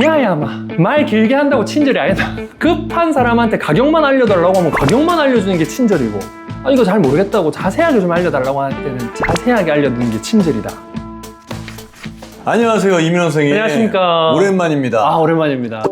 야야 말 길게 한다고 친절이 아니다. 급한 사람한테 가격만 알려달라고 하면 가격만 알려주는 게 친절이고, 아 이거 잘 모르겠다고 자세하게 좀 알려달라고 할 때는 자세하게 알려주는 게 친절이다. 안녕하세요, 이민호 선생님. 안녕하십니까. 오랜만입니다. 아 오랜만입니다.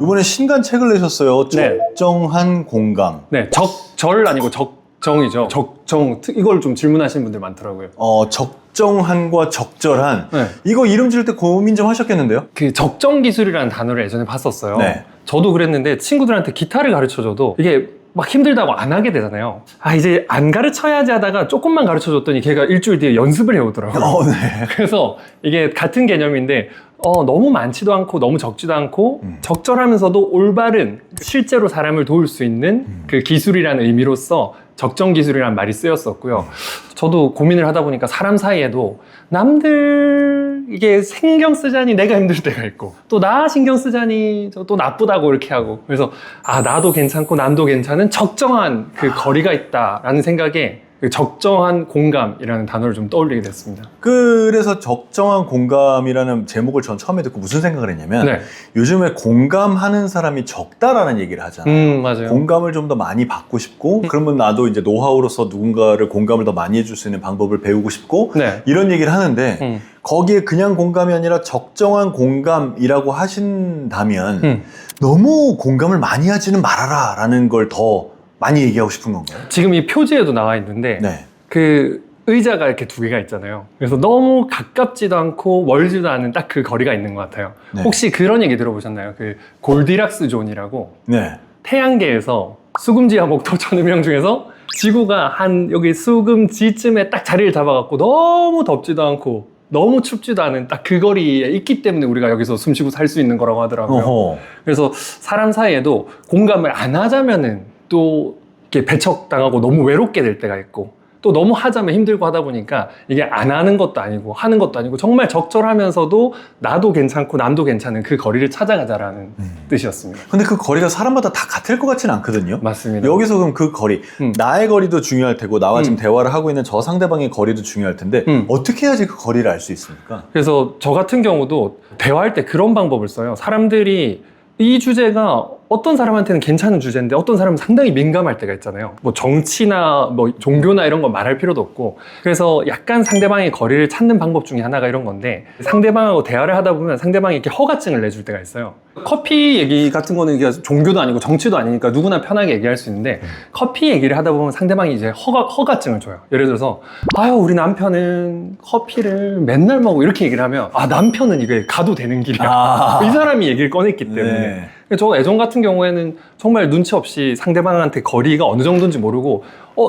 이번에 신간 책을 내셨어요. 네. 적정한 공감. 네, 적절 아니고 적정이죠. 적정, 이걸 좀 질문하시는 분들 많더라고요. 적정한과 적절한. 네. 이거 이름 지을 때 고민 좀 하셨겠는데요? 그 적정 기술이라는 단어를 예전에 봤었어요. 네. 저도 그랬는데 친구들한테 기타를 가르쳐줘도 이게 막 힘들다고 안 하게 되잖아요. 아 이제 안 가르쳐야지 하다가 조금만 가르쳐줬더니 걔가 일주일 뒤에 연습을 해오더라고요. 네. 그래서 이게 같은 개념인데 너무 많지도 않고 너무 적지도 않고 적절하면서도 올바른 실제로 사람을 도울 수 있는 그 기술이라는 의미로서 적정 기술이라는 말이 쓰였었고요. 저도 고민을 하다 보니까 사람 사이에도 남들 이게 신경 쓰자니 내가 힘들 때가 있고 또 나 신경 쓰자니 또 나쁘다고 이렇게 하고, 그래서 아 나도 괜찮고 남도 괜찮은 적정한 그 거리가 있다라는 생각에 그 적정한 공감이라는 단어를 좀 떠올리게 됐습니다. 그래서 적정한 공감이라는 제목을 전 처음에 듣고 무슨 생각을 했냐면, 네. 요즘에 공감하는 사람이 적다라는 얘기를 하잖아요. 맞아요. 공감을 좀 더 많이 받고 싶고, 그러면 나도 이제 노하우로서 누군가를 공감을 더 많이 해줄 수 있는 방법을 배우고 싶고, 네. 이런 얘기를 하는데, 거기에 그냥 공감이 아니라 적정한 공감이라고 하신다면, 너무 공감을 많이 하지는 말아라 라는 걸 더 많이 얘기하고 싶은 건가요? 지금 이 표지에도 나와 있는데 네. 그 의자가 이렇게 두 개가 있잖아요. 그래서 너무 가깝지도 않고 멀지도 않은 딱 그 거리가 있는 것 같아요. 네. 혹시 그런 얘기 들어보셨나요? 그 골디락스 존이라고, 네. 태양계에서 수금지와 목토 천음령 중에서 지구가 한 여기 수금지쯤에 딱 자리를 잡아갖고 너무 덥지도 않고 너무 춥지도 않은 딱 그 거리에 있기 때문에 우리가 여기서 숨쉬고 살 수 있는 거라고 하더라고요. 어허. 그래서 사람 사이에도 공감을 안 하자면은 또 이렇게 배척당하고 너무 외롭게 될 때가 있고, 또 너무 하자면 힘들고 하다 보니까 이게 안 하는 것도 아니고 하는 것도 아니고 정말 적절하면서도 나도 괜찮고 남도 괜찮은 그 거리를 찾아가자라는 뜻이었습니다. 근데 그 거리가 사람마다 다 같을 것 같지는 않거든요. 맞습니다. 여기서 그럼 그 거리, 나의 거리도 중요할 테고, 나와 지금 대화를 하고 있는 저 상대방의 거리도 중요할 텐데, 어떻게 해야지 그 거리를 알 수 있습니까? 그래서 저 같은 경우도 대화할 때 그런 방법을 써요. 사람들이 이 주제가 어떤 사람한테는 괜찮은 주제인데 어떤 사람은 상당히 민감할 때가 있잖아요. 뭐 정치나 뭐 종교나 이런 거 말할 필요도 없고, 그래서 약간 상대방의 거리를 찾는 방법 중에 하나가 이런 건데, 상대방하고 대화를 하다 보면 상대방이 이렇게 허가증을 내줄 때가 있어요. 커피 얘기 같은 거는 이게 종교도 아니고 정치도 아니니까 누구나 편하게 얘기할 수 있는데, 커피 얘기를 하다 보면 상대방이 이제 허가증을 줘요. 예를 들어서 아유 우리 남편은 커피를 맨날 먹고 이렇게 얘기를 하면, 아 남편은 이게 가도 되는 길이야. 이 사람이 얘기를 꺼냈기 때문에. 네. 저 애정 같은 경우에는 정말 눈치 없이 상대방한테 거리가 어느 정도인지 모르고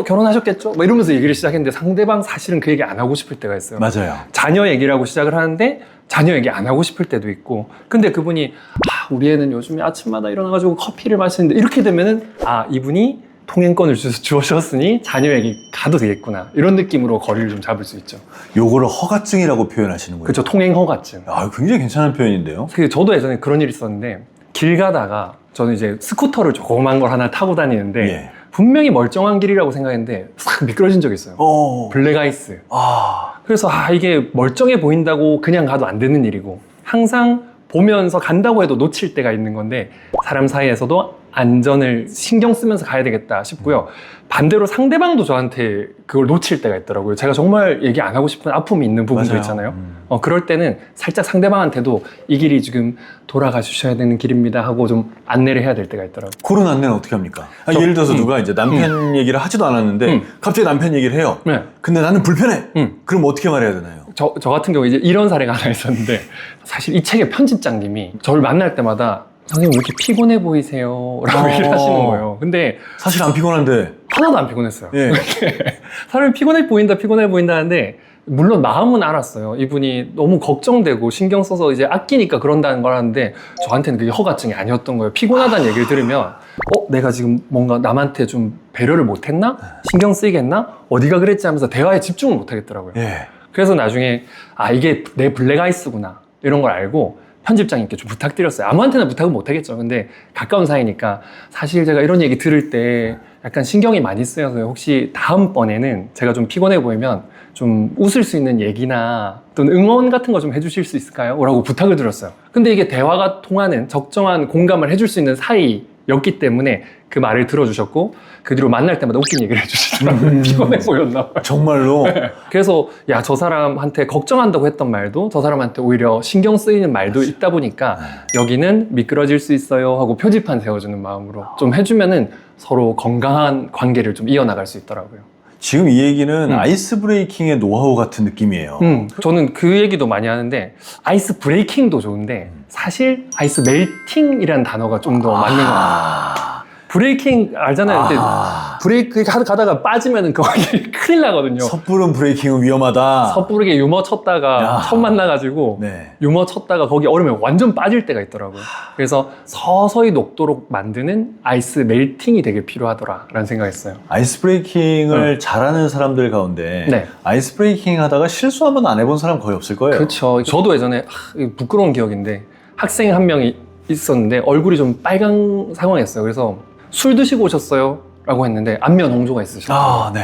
결혼하셨겠죠? 뭐 이러면서 얘기를 시작했는데 상대방 사실은 그 얘기 안 하고 싶을 때가 있어요. 맞아요. 자녀 얘기를 하고 시작을 하는데 자녀 얘기 안 하고 싶을 때도 있고, 근데 그분이 우리 애는 요즘에 아침마다 일어나가지고 커피를 마시는데, 이렇게 되면은 이분이 통행권을 주셨으니 자녀 얘기 가도 되겠구나, 이런 느낌으로 거리를 좀 잡을 수 있죠. 요거를 허가증이라고 표현하시는 거예요. 그렇죠. 통행 허가증. 굉장히 괜찮은 표현인데요. 저도 예전에 그런 일이 있었는데, 길 가다가 저는 이제 스쿠터를 조그만 걸 하나 타고 다니는데 예. 분명히 멀쩡한 길이라고 생각했는데 싹 미끄러진 적이 있어요. 블랙아이스. 그래서 이게 멀쩡해 보인다고 그냥 가도 안 되는 일이고, 항상 보면서 간다고 해도 놓칠 때가 있는 건데, 사람 사이에서도 안전을 신경 쓰면서 가야 되겠다 싶고요. 반대로 상대방도 저한테 그걸 놓칠 때가 있더라고요. 제가 정말 얘기 안 하고 싶은 아픔이 있는 부분도 맞아요. 있잖아요. 그럴 때는 살짝 상대방한테도 이 길이 지금 돌아가 주셔야 되는 길입니다 하고 좀 안내를 해야 될 때가 있더라고요. 그런 안내는 어떻게 합니까? 예를 들어서 누가 이제 남편 얘기를 하지도 않았는데 갑자기 남편 얘기를 해요. 네. 근데 나는 불편해. 그럼 어떻게 말해야 되나요? 저 같은 경우 이제 이런 사례가 하나 있었는데, 사실 이 책의 편집장님이 저를 만날 때마다 선생님 왜 이렇게 피곤해 보이세요? 라고 얘기를 하시는 거예요. 근데 사실 안 피곤한데. 하나도 안 피곤했어요. 예. 사람이 피곤해 보인다 하는데, 물론 마음은 알았어요. 이분이 너무 걱정되고 신경 써서 이제 아끼니까 그런다는 걸 하는데, 저한테는 그게 허가증이 아니었던 거예요. 피곤하다는 얘기를 들으면 내가 지금 뭔가 남한테 좀 배려를 못했나? 신경 쓰이겠나? 어디가 그랬지 하면서 대화에 집중을 못 하겠더라고요. 예. 그래서 나중에 이게 내 블랙아이스구나 이런 걸 알고 편집장님께 좀 부탁드렸어요. 아무한테나 부탁은 못 하겠죠. 근데 가까운 사이니까 사실 제가 이런 얘기 들을 때 약간 신경이 많이 쓰여서 혹시 다음번에는 제가 좀 피곤해 보이면 좀 웃을 수 있는 얘기나 또는 응원 같은 거 좀 해주실 수 있을까요? 라고 부탁을 드렸어요. 근데 이게 대화가 통하는 적정한 공감을 해줄 수 있는 사이였기 때문에 그 말을 들어주셨고 그 뒤로 만날 때마다 웃긴 얘기를 해주시더라고요. 피곤해 보였나 봐요. 정말로. 그래서 야, 저 사람한테 걱정한다고 했던 말도 저 사람한테 오히려 신경 쓰이는 말도 있다 보니까 여기는 미끄러질 수 있어요 하고 표지판 세워주는 마음으로 좀 해주면은 서로 건강한 관계를 좀 이어나갈 수 있더라고요. 지금 이 얘기는 아이스 브레이킹의 노하우 같은 느낌이에요. 저는 그 얘기도 많이 하는데 아이스 브레이킹도 좋은데 사실 아이스 멜팅이라는 단어가 좀 더 맞는 것 같아요. 브레이킹 알잖아요. 근데 브레이크 가다가 빠지면 거기 큰일 나거든요. 섣부른 브레이킹은 위험하다. 섣부르게 유머 쳤다가 처음 만나가지고 네. 유머 쳤다가 거기 얼으면 완전 빠질 때가 있더라고요. 그래서 서서히 녹도록 만드는 아이스 멜팅이 되게 필요하더라라는 생각했어요. 아이스 브레이킹을 잘하는 사람들 가운데 네. 아이스 브레이킹 하다가 실수 한 번 안 해본 사람 거의 없을 거예요. 그렇죠. 저도 예전에 이거 부끄러운 기억인데 학생 한 명이 있었는데 얼굴이 좀 빨간 상황이었어요. 그래서 술 드시고 오셨어요? 라고 했는데 안면 홍조가 있으셨어요. 네.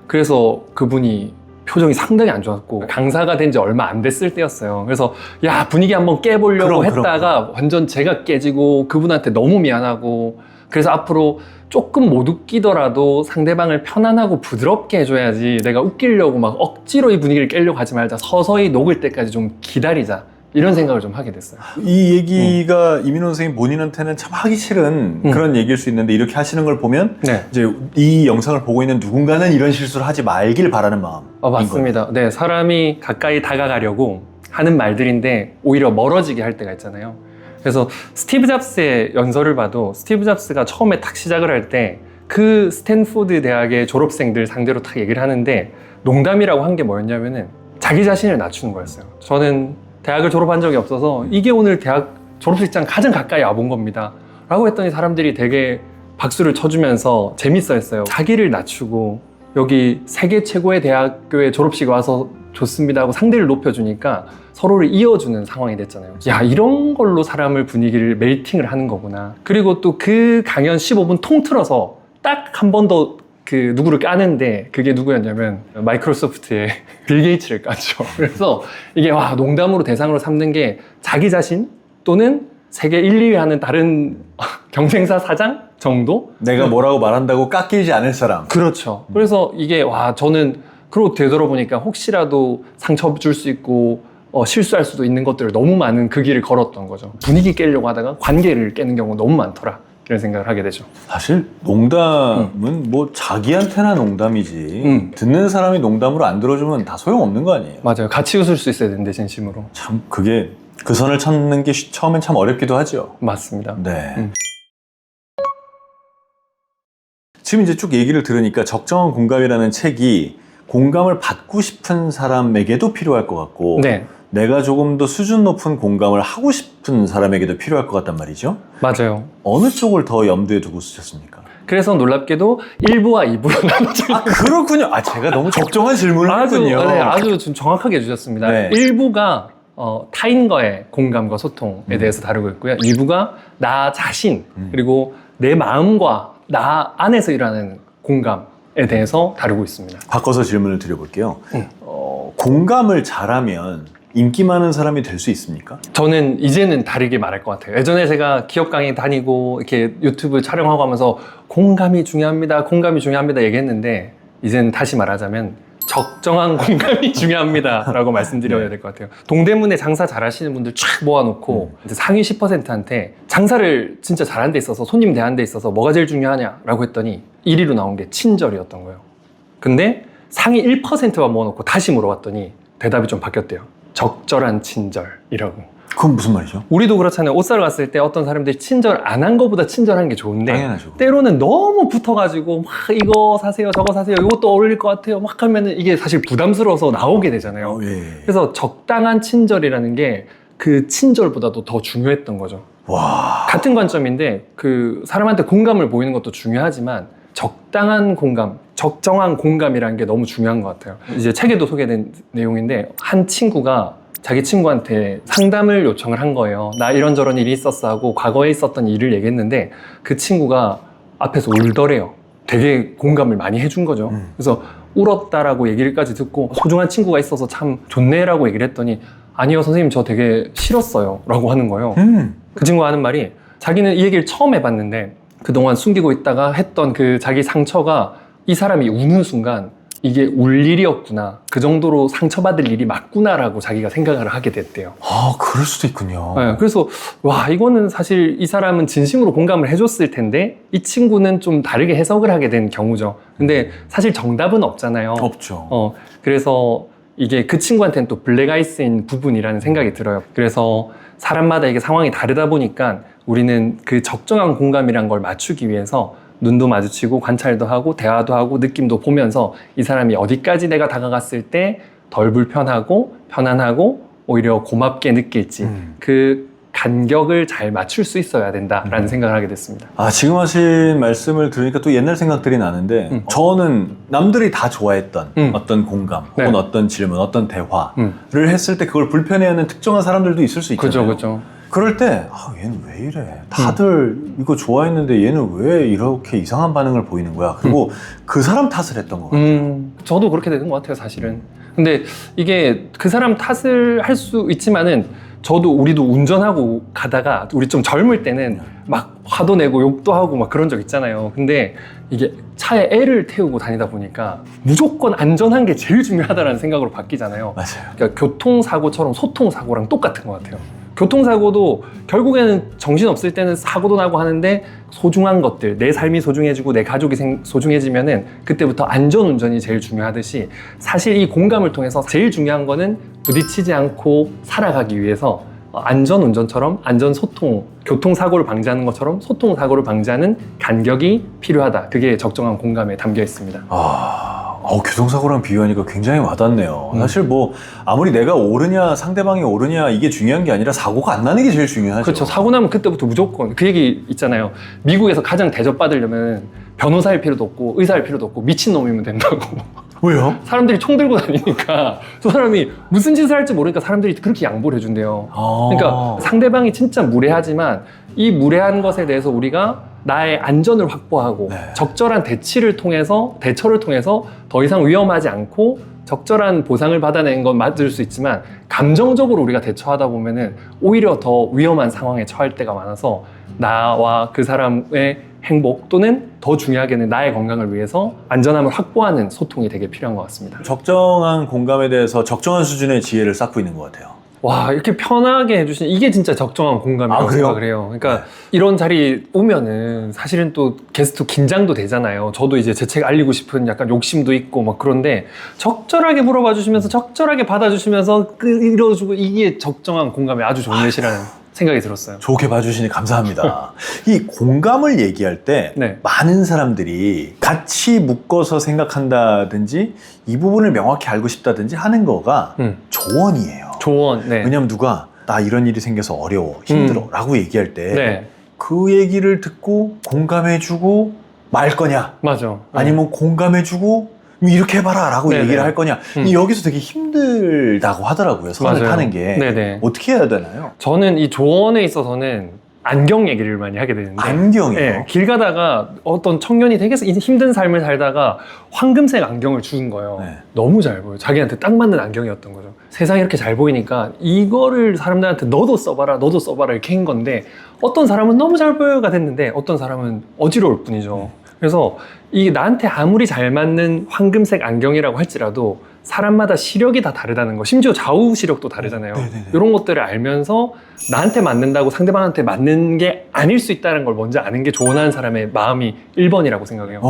그래서 그분이 표정이 상당히 안 좋았고 강사가 된 지 얼마 안 됐을 때였어요. 그래서 야, 분위기 한번 깨보려고 했다가 완전 제가 깨지고 그분한테 너무 미안하고 그래서 앞으로 조금 못 웃기더라도 상대방을 편안하고 부드럽게 해줘야지 내가 웃기려고 막 억지로 이 분위기를 깨려고 하지 말자. 서서히 녹을 때까지 좀 기다리자. 이런 생각을 좀 하게 됐어요. 이 얘기가 이민호 선생님 본인한테는 참 하기 싫은 그런 얘기일 수 있는데 이렇게 하시는 걸 보면 네. 이제 이 영상을 보고 있는 누군가는 이런 실수를 하지 말길 바라는 마음. 맞습니다. 네, 사람이 가까이 다가가려고 하는 말들인데 오히려 멀어지게 할 때가 있잖아요. 그래서 스티브 잡스의 연설을 봐도 스티브 잡스가 처음에 딱 시작을 할 때 그 스탠포드 대학의 졸업생들 상대로 딱 얘기를 하는데 농담이라고 한 게 뭐였냐면은 자기 자신을 낮추는 거였어요. 저는 대학을 졸업한 적이 없어서 이게 오늘 대학 졸업식장 가장 가까이 와본 겁니다. 라고 했더니 사람들이 되게 박수를 쳐주면서 재밌어 했어요. 자기를 낮추고 여기 세계 최고의 대학교에 졸업식 와서 좋습니다 하고 상대를 높여주니까 서로를 이어주는 상황이 됐잖아요. 야, 이런 걸로 사람을 분위기를 멜팅을 하는 거구나. 그리고 또 그 강연 15분 통틀어서 딱 한 번 더 그 누구를 까는데 그게 누구였냐면 마이크로소프트의 빌 게이츠를 깠죠. 그래서 이게 와, 농담으로 대상으로 삼는 게 자기 자신 또는 세계 1, 2위 하는 다른 경쟁사 사장 정도? 내가 뭐라고 말한다고 깎이지 않을 사람. 그렇죠. 그래서 이게 와, 저는 그러고 되돌아보니까 혹시라도 상처 줄 수 있고 실수할 수도 있는 것들을 너무 많은 그 길을 걸었던 거죠. 분위기 깨려고 하다가 관계를 깨는 경우가 너무 많더라. 이런 생각을 하게 되죠. 사실 농담은 뭐 자기한테나 농담이지 듣는 사람이 농담으로 안 들어주면 다 소용없는 거 아니에요? 맞아요. 같이 웃을 수 있어야 되는데 진심으로. 참 그게 그 선을 찾는 게 처음엔 참 어렵기도 하죠. 맞습니다. 네. 지금 이제 쭉 얘기를 들으니까 적정한 공감이라는 책이 공감을 받고 싶은 사람에게도 필요할 것 같고 네. 내가 조금 더 수준 높은 공감을 하고 싶은 사람에게도 필요할 것 같단 말이죠. 맞아요. 어느 쪽을 더 염두에 두고 쓰셨습니까? 그래서 놀랍게도 1부와 2부로 나눠져 있는 그렇군요. 제가 너무 적정한 질문을 했군요. 네, 아주 좀 정확하게 해주셨습니다. 네. 1부가 타인과의 공감과 소통에 대해서 다루고 있고요. 2부가 나 자신 그리고 내 마음과 나 안에서 일어나는 공감에 대해서 다루고 있습니다. 바꿔서 질문을 드려볼게요. 공감을 잘하면 인기 많은 사람이 될 수 있습니까? 저는 이제는 다르게 말할 것 같아요. 예전에 제가 기업 강의 다니고 이렇게 유튜브 촬영하고 하면서 공감이 중요합니다. 공감이 중요합니다. 얘기했는데 이제는 다시 말하자면 적정한 공감이 중요합니다. 라고 말씀드려야 될 것 같아요. 동대문에 장사 잘하시는 분들 쫙 모아놓고 이제 상위 10%한테 장사를 진짜 잘하는 데 있어서 손님 대하는 데 있어서 뭐가 제일 중요하냐라고 했더니 1위로 나온 게 친절이었던 거예요. 근데 상위 1%만 모아놓고 다시 물어봤더니 대답이 좀 바뀌었대요. 적절한 친절이라고. 그건 무슨 말이죠? 우리도 그렇잖아요. 옷 사러 갔을 때 어떤 사람들이 친절 안 한 것보다 친절한 게 좋은데 당연하죠. 때로는 너무 붙어가지고 막 이거 사세요 저거 사세요 이것도 어울릴 것 같아요 막 하면은 이게 사실 부담스러워서 나오게 되잖아요. 예. 그래서 적당한 친절이라는 게 그 친절보다도 더 중요했던 거죠. 와. 같은 관점인데 그 사람한테 공감을 보이는 것도 중요하지만 적당한 공감, 적정한 공감이라는 게 너무 중요한 것 같아요. 이제 책에도 소개된 내용인데 한 친구가 자기 친구한테 상담을 요청을 한 거예요. 나 이런저런 일이 있었어 하고 과거에 있었던 일을 얘기했는데 그 친구가 앞에서 울더래요. 되게 공감을 많이 해준 거죠. 그래서 울었다라고 얘기를까지 듣고 소중한 친구가 있어서 참 좋네라고 얘기를 했더니 아니요 선생님 저 되게 싫었어요 라고 하는 거예요. 그 친구가 하는 말이 자기는 이 얘기를 처음 해봤는데 그동안 숨기고 있다가 했던 그 자기 상처가 이 사람이 우는 순간 이게 울 일이었구나, 그 정도로 상처받을 일이 맞구나라고 자기가 생각을 하게 됐대요. 아, 그럴 수도 있군요. 네, 그래서 와 이거는 사실 이 사람은 진심으로 공감을 해줬을 텐데 이 친구는 좀 다르게 해석을 하게 된 경우죠. 근데 사실 정답은 없잖아요. 없죠. 그래서 이게 그 친구한테는 또 블랙 아이스인 부분이라는 생각이 들어요. 그래서 사람마다 이게 상황이 다르다 보니까 우리는 그 적정한 공감이란 걸 맞추기 위해서 눈도 마주치고 관찰도 하고 대화도 하고 느낌도 보면서 이 사람이 어디까지 내가 다가갔을 때 덜 불편하고 편안하고 오히려 고맙게 느낄지 그 간격을 잘 맞출 수 있어야 된다라는 생각을 하게 됐습니다. 아, 지금 하신 말씀을 들으니까 또 옛날 생각들이 나는데 저는 남들이 다 좋아했던 어떤 공감 혹은 네. 어떤 질문, 어떤 대화를 했을 때 그걸 불편해하는 특정한 사람들도 있을 수 있잖아요. 그죠. 그럴 때 얘는 왜 이래? 다들 이거 좋아했는데 얘는 왜 이렇게 이상한 반응을 보이는 거야? 그리고 그 사람 탓을 했던 것 같아요. 저도 그렇게 되는 것 같아요, 사실은. 근데 이게 그 사람 탓을 할 수 있지만은 우리도 운전하고 가다가 우리 좀 젊을 때는 막 화도 내고 욕도 하고 막 그런 적 있잖아요. 근데 이게 차에 애를 태우고 다니다 보니까 무조건 안전한 게 제일 중요하다는 생각으로 바뀌잖아요. 맞아요. 그러니까 교통사고처럼 소통사고랑 똑같은 것 같아요. 교통사고도 결국에는 정신없을 때는 사고도 나고 하는데 소중한 것들, 내 삶이 소중해지고 내 가족이 소중해지면은 그때부터 안전운전이 제일 중요하듯이 사실 이 공감을 통해서 제일 중요한 거는 부딪히지 않고 살아가기 위해서 안전운전처럼 안전소통, 교통사고를 방지하는 것처럼 소통사고를 방지하는 간격이 필요하다. 그게 적정한 공감에 담겨 있습니다. 교통사고랑 비교하니까 굉장히 와닿네요. 사실 뭐 아무리 내가 옳으냐 상대방이 옳으냐 이게 중요한 게 아니라 사고가 안 나는 게 제일 중요하죠. 그렇죠. 사고 나면 그때부터 무조건 그 얘기 있잖아요. 미국에서 가장 대접받으려면 변호사일 필요도 없고 의사일 필요도 없고 미친놈이면 된다고. 왜요? 사람들이 총 들고 다니니까 저 사람이 무슨 짓을 할지 모르니까 사람들이 그렇게 양보를 해준대요. 그러니까 상대방이 진짜 무례하지만 이 무례한 것에 대해서 우리가 나의 안전을 확보하고 적절한 대처를 통해서 더 이상 위험하지 않고 적절한 보상을 받아내는 건 맞을 수 있지만 감정적으로 우리가 대처하다 보면은 오히려 더 위험한 상황에 처할 때가 많아서 나와 그 사람의 행복 또는 더 중요하게는 나의 건강을 위해서 안전함을 확보하는 소통이 되게 필요한 것 같습니다. 적정한 공감에 대해서 적정한 수준의 지혜를 쌓고 있는 것 같아요. 와, 이렇게 편하게 해주신 이게 진짜 적정한 공감이라고 그래요? 생각을 해요. 그러니까 이런 자리 오면은 사실은 또 게스트 긴장도 되잖아요. 저도 이제 제 책 알리고 싶은 약간 욕심도 있고 막 그런데 적절하게 물어봐 주시면서 적절하게 받아주시면서 이뤄주고 이게 적정한 공감이 아주 좋은 예시라는 생각이 들었어요. 좋게 봐주시니 감사합니다. 이 공감을 얘기할 때 네. 많은 사람들이 같이 묶어서 생각한다든지 이 부분을 명확히 알고 싶다든지 하는 거가 조언이에요. 조언. 네. 왜냐면 누가 나 이런 일이 생겨서 어려워, 힘들어 라고 얘기할 때 그 네. 얘기를 듣고 공감해주고 말 거냐, 맞아. 아니면 공감해주고 이렇게 해봐라 라고 네네. 얘기를 할 거냐. 여기서 되게 힘들다고 하더라고요. 선을 맞아요. 타는 게. 네네. 어떻게 해야 되나요? 저는 이 조언에 있어서는 안경 얘기를 많이 하게 되는데 안경이요? 네, 길 가다가 어떤 청년이 되게 힘든 삶을 살다가 황금색 안경을 주는 거예요. 네. 너무 잘 보여요. 자기한테 딱 맞는 안경이었던 거죠. 세상이 이렇게 잘 보이니까 이거를 사람들한테 너도 써봐라 이렇게 한 건데 어떤 사람은 너무 잘 보여가 됐는데 어떤 사람은 어지러울 뿐이죠. 그래서 이게 나한테 아무리 잘 맞는 황금색 안경이라고 할지라도 사람마다 시력이 다 다르다는 거, 심지어 좌우 시력도 다르잖아요. 네네네. 이런 것들을 알면서 나한테 맞는다고 상대방한테 맞는 게 아닐 수 있다는 걸 먼저 아는 게 조언하는 사람의 마음이 1번이라고 생각해요.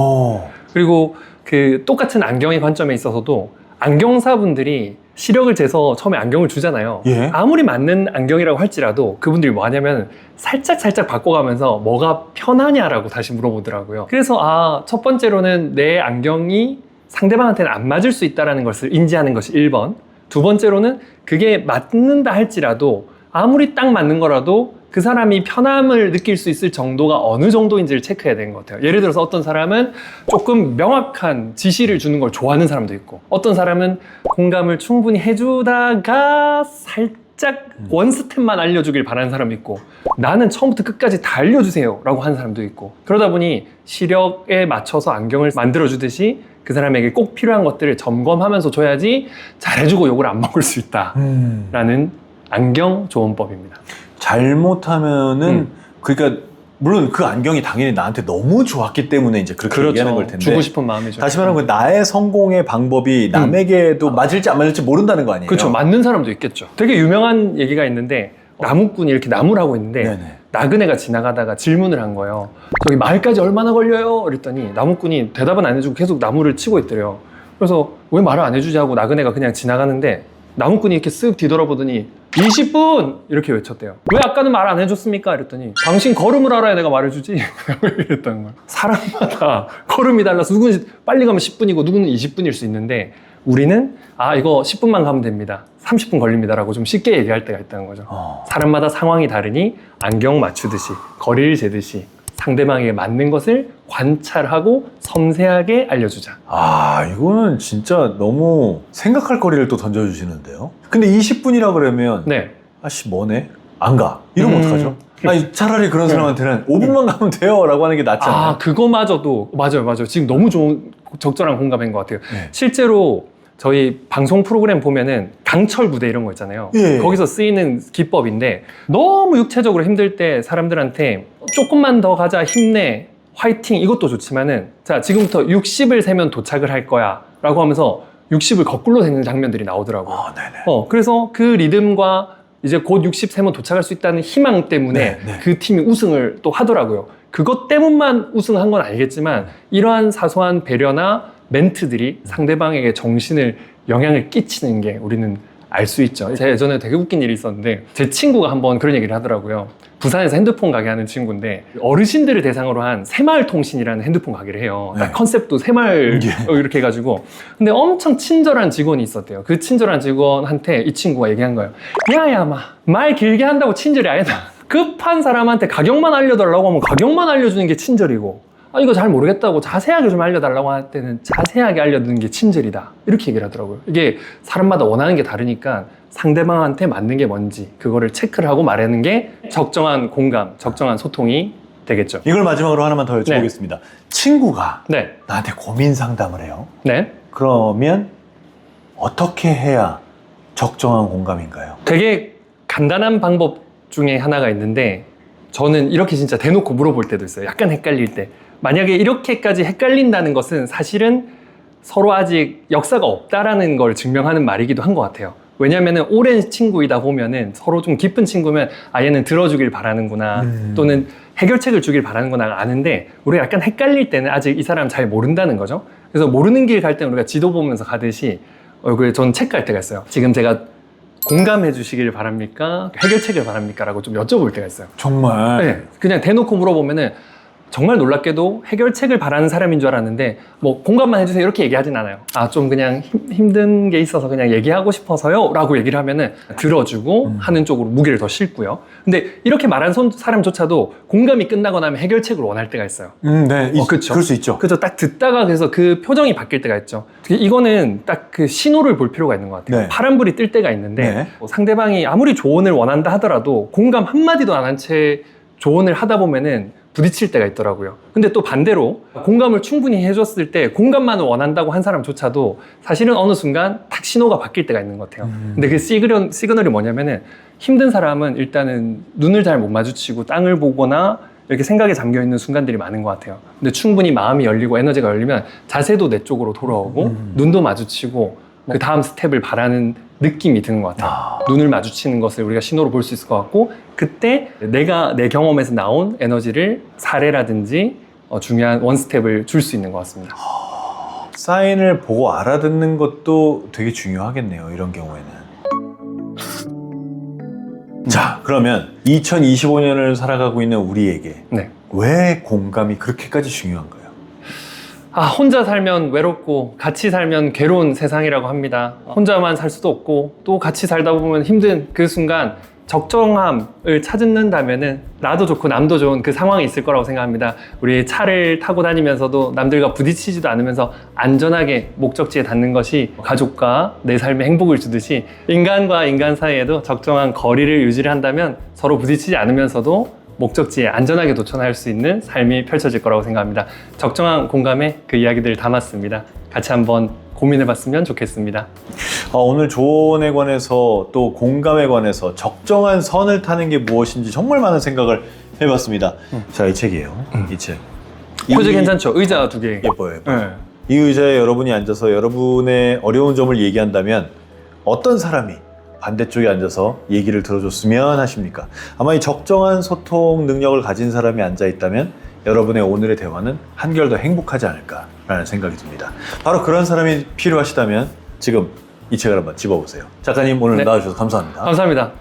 그리고 그 똑같은 안경의 관점에 있어서도 안경사분들이 시력을 재서 처음에 안경을 주잖아요. 예. 아무리 맞는 안경이라고 할지라도 그분들이 뭐 하냐면 살짝 바꿔가면서 뭐가 편하냐라고 다시 물어보더라고요. 그래서 첫 번째로는 내 안경이 상대방한테는 안 맞을 수 있다는 것을 인지하는 것이 1번. 두 번째로는 그게 맞는다 할지라도 아무리 딱 맞는 거라도 그 사람이 편함을 느낄 수 있을 정도가 어느 정도인지를 체크해야 되는 것 같아요. 예를 들어서 어떤 사람은 조금 명확한 지시를 주는 걸 좋아하는 사람도 있고 어떤 사람은 공감을 충분히 해주다가 살짝 원 스텝만 알려주길 바라는 사람도 있고 나는 처음부터 끝까지 다 알려주세요 라고 하는 사람도 있고 그러다 보니 시력에 맞춰서 안경을 만들어주듯이 그 사람에게 꼭 필요한 것들을 점검하면서 줘야지 잘해주고 욕을 안 먹을 수 있다라는 안경 조언법입니다. 잘못하면은 그러니까 물론 그 안경이 당연히 나한테 너무 좋았기 때문에 이제 그렇게 그렇죠. 얘기하는 걸 텐데 주고 싶은 마음이죠. 다시 말하면 그 나의 성공의 방법이 남에게도 맞을지 안 맞을지 모른다는 거 아니에요? 그렇죠. 맞는 사람도 있겠죠. 되게 유명한 얘기가 있는데 나무꾼이 이렇게 나무를 하고 있는데 네네. 나그네가 지나가다가 질문을 한 거예요. 저기 마을까지 얼마나 걸려요? 그랬더니 나무꾼이 대답은 안 해주고 계속 나무를 치고 있더래요. 그래서 왜 말을 안 해주지 하고 나그네가 그냥 지나가는데 나무꾼이 이렇게 쓱 뒤돌아보더니 20분! 이렇게 외쳤대요. 왜 아까는 말 안 해줬습니까? 이랬더니 당신 걸음을 알아야 내가 말해주지? 이랬다는 거예요. 사람마다 걸음이 달라서 누구는 빨리 가면 10분이고 누구는 20분일 수 있는데 우리는 이거 10분만 가면 됩니다. 30분 걸립니다. 라고 좀 쉽게 얘기할 때가 있다는 거죠. 사람마다 상황이 다르니 안경 맞추듯이 거리를 재듯이 상대방에게 맞는 것을 관찰하고 섬세하게 알려주자. 이거는 진짜 너무 생각할 거리를 또 던져주시는데요. 근데 20분이라 그러면 네. 아씨 뭐네? 안 가. 이러면 어떡하죠? 차라리 그런 사람한테는 5분만 가면 돼요 라고 하는 게 낫지 않나요? 그거마저도 맞아요. 지금 너무 좋은 적절한 공감인 것 같아요. 네. 실제로 저희 방송 프로그램 보면은 강철 부대 이런 거 있잖아요. 예. 거기서 쓰이는 기법인데 너무 육체적으로 힘들 때 사람들한테 조금만 더 가자, 힘내, 화이팅 이것도 좋지만은 자 지금부터 60을 세면 도착을 할 거야 라고 하면서 60을 거꾸로 세는 장면들이 나오더라고요. 네네. 그래서 그 리듬과 이제 곧 60 세면 도착할 수 있다는 희망 때문에 네. 그 팀이 우승을 또 하더라고요. 그것 때문만 우승한 건 아니겠지만 이러한 사소한 배려나 멘트들이 상대방에게 정신을 영향을 끼치는 게 우리는 알 수 있죠. 제가 예전에 되게 웃긴 일이 있었는데 제 친구가 한번 그런 얘기를 하더라고요. 부산에서 핸드폰 가게 하는 친구인데 어르신들을 대상으로 한 새마을통신이라는 핸드폰 가게를 해요. 딱 네. 컨셉도 새마을 이렇게 해가지고 근데 엄청 친절한 직원이 있었대요. 그 친절한 직원한테 이 친구가 얘기한 거예요. 야야 말 길게 한다고 친절이 아니다. 급한 사람한테 가격만 알려달라고 하면 가격만 알려주는 게 친절이고 이거 잘 모르겠다고 자세하게 좀 알려달라고 할 때는 자세하게 알려주는 게 친절이다. 이렇게 얘기를 하더라고요. 이게 사람마다 원하는 게 다르니까 상대방한테 맞는 게 뭔지 그거를 체크를 하고 말하는 게 적정한 공감, 적정한 소통이 되겠죠. 이걸 마지막으로 하나만 더 여쭤보겠습니다. 친구가 네. 나한테 고민 상담을 해요. 네. 그러면 어떻게 해야 적정한 공감인가요? 되게 간단한 방법 중에 하나가 있는데 저는 이렇게 진짜 대놓고 물어볼 때도 있어요. 약간 헷갈릴 때. 만약에 이렇게까지 헷갈린다는 것은 사실은 서로 아직 역사가 없다라는 걸 증명하는 말이기도 한 것 같아요. 왜냐하면 오랜 친구이다 보면은 서로 좀 깊은 친구면 얘는 들어주길 바라는구나 또는 해결책을 주길 바라는구나 아는데 우리가 약간 헷갈릴 때는 아직 이 사람 잘 모른다는 거죠. 그래서 모르는 길 갈 때는 우리가 지도 보면서 가듯이 얼굴에 전 체크할 때가 있어요. 지금 제가 공감해 주시길 바랍니까? 해결책을 바랍니까? 라고 좀 여쭤볼 때가 있어요. 정말? 네, 그냥 대놓고 물어보면은 정말 놀랍게도 해결책을 바라는 사람인 줄 알았는데 뭐 공감만 해주세요 이렇게 얘기하진 않아요. 좀 그냥 힘든 게 있어서 그냥 얘기하고 싶어서요 라고 얘기를 하면은 들어주고 하는 쪽으로 무게를 더 싣고요. 근데 이렇게 말한 사람조차도 공감이 끝나고 나면 해결책을 원할 때가 있어요. 네, 그쵸. 그럴 수 있죠. 그죠. 딱 듣다가 그래서 그 표정이 바뀔 때가 있죠. 이거는 딱 그 신호를 볼 필요가 있는 것 같아요. 네. 파란불이 뜰 때가 있는데 네. 상대방이 아무리 조언을 원한다 하더라도 공감 한마디도 안 한 채 조언을 하다 보면은 부딪힐 때가 있더라고요. 근데 또 반대로 공감을 충분히 해줬을 때 공감만을 원한다고 한 사람조차도 사실은 어느 순간 탁 신호가 바뀔 때가 있는 것 같아요. 근데 그 시그널이 뭐냐면은 힘든 사람은 일단은 눈을 잘 못 마주치고 땅을 보거나 이렇게 생각에 잠겨 있는 순간들이 많은 것 같아요. 근데 충분히 마음이 열리고 에너지가 열리면 자세도 내 쪽으로 돌아오고 눈도 마주치고 그 다음 스텝을 바라는 느낌이 드는 것 같아요. 눈을 마주치는 것을 우리가 신호로 볼 수 있을 것 같고 그때 내가 내 경험에서 나온 에너지를 사례라든지 중요한 원스텝을 줄 수 있는 것 같습니다. 사인을 보고 알아듣는 것도 되게 중요하겠네요. 이런 경우에는. 자, 그러면 2025년을 살아가고 있는 우리에게 네. 왜 공감이 그렇게까지 중요한가요? 혼자 살면 외롭고 같이 살면 괴로운 세상이라고 합니다. 혼자만 살 수도 없고 또 같이 살다 보면 힘든 그 순간 적정함을 찾는다면은 나도 좋고 남도 좋은 그 상황이 있을 거라고 생각합니다. 우리 차를 타고 다니면서도 남들과 부딪히지도 않으면서 안전하게 목적지에 닿는 것이 가족과 내 삶에 행복을 주듯이 인간과 인간 사이에도 적정한 거리를 유지를 한다면 서로 부딪히지 않으면서도 목적지에 안전하게 도착할 수 있는 삶이 펼쳐질 거라고 생각합니다. 적정한 공감에 그 이야기들을 담았습니다. 같이 한번 고민해봤으면 좋겠습니다. 오늘 조언에 관해서 또 공감에 관해서 적정한 선을 타는 게 무엇인지 정말 많은 생각을 해봤습니다. 자, 이 책이에요. 이 책. 호재 이- 괜찮죠? 의자 2개. 예뻐요. 예뻐요. 네. 이 의자에 여러분이 앉아서 여러분의 어려운 점을 얘기한다면 어떤 사람이 반대쪽에 앉아서 얘기를 들어줬으면 하십니까? 아마 이 적정한 소통 능력을 가진 사람이 앉아 있다면 여러분의 오늘의 대화는 한결 더 행복하지 않을까라는 생각이 듭니다. 바로 그런 사람이 필요하시다면 지금 이 책을 한번 집어보세요. 작가님 오늘 네. 나와주셔서 감사합니다. 감사합니다.